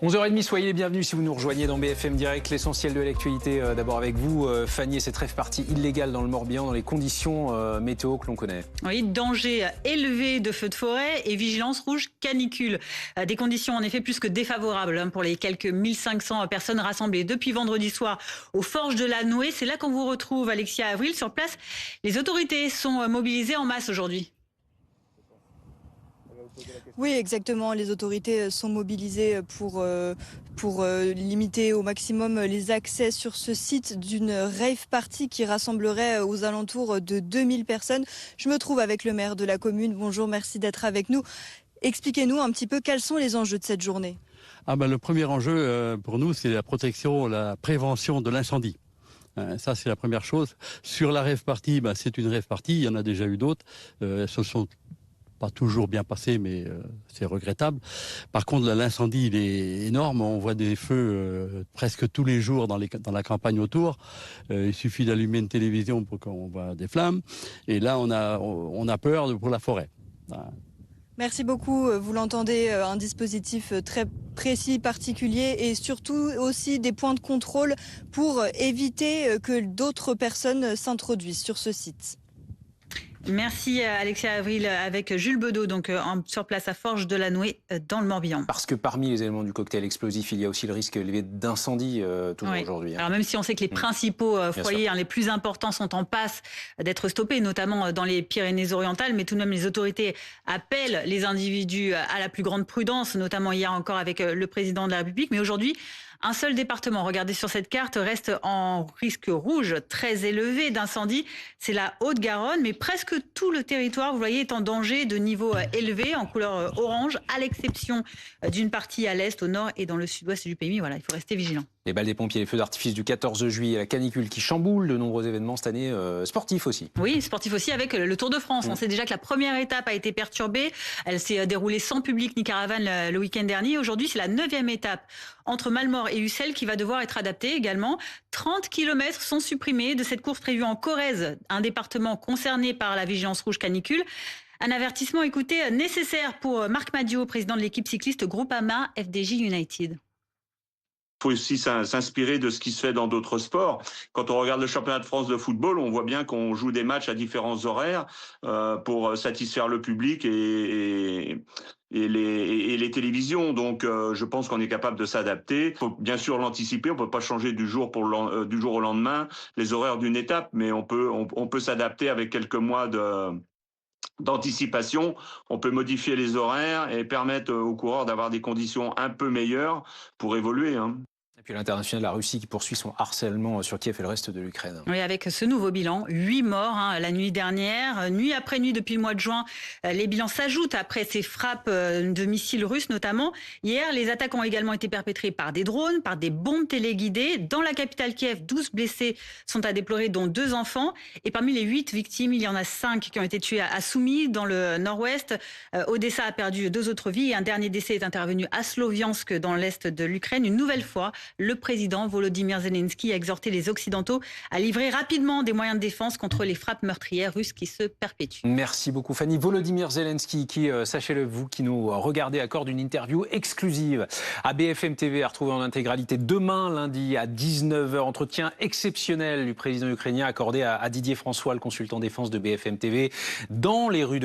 11h30, soyez les bienvenus si vous nous rejoignez dans BFM Direct. L'essentiel de l'actualité, d'abord avec vous, Fanny, et cette rave party illégale dans le Morbihan, dans les conditions météo que l'on connaît. Oui, danger élevé de feux de forêt et vigilance rouge canicule. Des conditions en effet plus que défavorables pour les quelques 1500 personnes rassemblées depuis vendredi soir aux Forges de la Nouée. C'est là qu'on vous retrouve, Alexia Avril. Sur place, les autorités sont mobilisées en masse aujourd'hui. Oui, exactement. Les autorités sont mobilisées pour limiter au maximum les accès sur ce site d'une rave party qui rassemblerait aux alentours de 2000 personnes. Je me trouve avec le maire de la commune. Bonjour, merci d'être avec nous. Expliquez-nous un petit peu quels sont les enjeux de cette journée. Le premier enjeu pour nous, c'est la protection, la prévention de l'incendie. Ça, c'est la première chose. Sur la rave party, c'est une rave party. Il y en a déjà eu d'autres. Elles se sont pas toujours bien passé, mais c'est regrettable. Par contre, l'incendie, il est énorme. On voit des feux presque tous les jours dans la campagne autour. Il suffit d'allumer une télévision pour qu'on voit des flammes. Et là, on a peur pour la forêt. Merci beaucoup. Vous l'entendez, un dispositif très précis, particulier et surtout aussi des points de contrôle pour éviter que d'autres personnes s'introduisent sur ce site. Merci Alexia Avril avec Jules Bedeau, donc sur place à Forges de la Nouée dans le Morbihan. Parce que parmi les éléments du cocktail explosif, il y a aussi le risque élevé d'incendie toujours aujourd'hui. Alors même si on sait que les principaux foyers les plus importants sont en passe d'être stoppés, notamment dans les Pyrénées-Orientales, mais tout de même les autorités appellent les individus à la plus grande prudence, notamment hier encore avec le président de la République. Mais aujourd'hui, un seul département, regardez sur cette carte, reste en risque rouge très élevé d'incendie. C'est la Haute-Garonne, mais presque tout le territoire, vous voyez, est en danger de niveau élevé, en couleur orange, à l'exception d'une partie à l'est, au nord et dans le sud-ouest du pays. Voilà, il faut rester vigilant. Les balles des pompiers, les feux d'artifice du 14 juillet, la canicule qui chamboule de nombreux événements cette année, sportifs aussi. Oui, sportifs aussi avec le Tour de France. On sait déjà que la première étape a été perturbée. Elle s'est déroulée sans public ni caravane le week-end dernier. Aujourd'hui, c'est la 9e étape entre Malmort et Ussel qui va devoir être adaptée également. 30 km sont supprimés de cette course prévue en Corrèze, un département concerné par la vigilance rouge canicule. Un avertissement, écoutez, nécessaire pour Marc Madiot, président de l'équipe cycliste Groupama FDJ United. Il faut aussi s'inspirer de ce qui se fait dans d'autres sports. Quand on regarde le championnat de France de football, on voit bien qu'on joue des matchs à différents horaires pour satisfaire le public et les télévisions. Donc, je pense qu'on est capable de s'adapter. Il faut bien sûr l'anticiper. On peut pas changer du jour au lendemain les horaires d'une étape, mais on peut s'adapter avec quelques mois d'anticipation. On peut modifier les horaires et permettre aux coureurs d'avoir des conditions un peu meilleures pour évoluer. Et puis à l'international, la Russie qui poursuit son harcèlement sur Kiev et le reste de l'Ukraine. Oui, avec ce nouveau bilan, 8 morts la nuit dernière. Nuit après nuit depuis le mois de juin, les bilans s'ajoutent après ces frappes de missiles russes notamment. Hier, les attaques ont également été perpétrées par des drones, par des bombes téléguidées. Dans la capitale Kiev, 12 blessés sont à déplorer, dont 2 enfants. Et parmi les 8 victimes, il y en a 5 qui ont été tués à Soumy, dans le nord-ouest. Odessa a perdu 2 autres vies et un dernier décès est intervenu à Sloviansk, dans l'est de l'Ukraine. Une nouvelle fois, le président Volodymyr Zelensky a exhorté les Occidentaux à livrer rapidement des moyens de défense contre les frappes meurtrières russes qui se perpétuent. Merci beaucoup Fanny. Volodymyr Zelensky qui, sachez-le vous qui nous regardez, accorde une interview exclusive à BFM TV à retrouver en intégralité demain lundi à 19h. Entretien exceptionnel du président ukrainien accordé à Didier François, le consultant défense de BFM TV, dans les rues de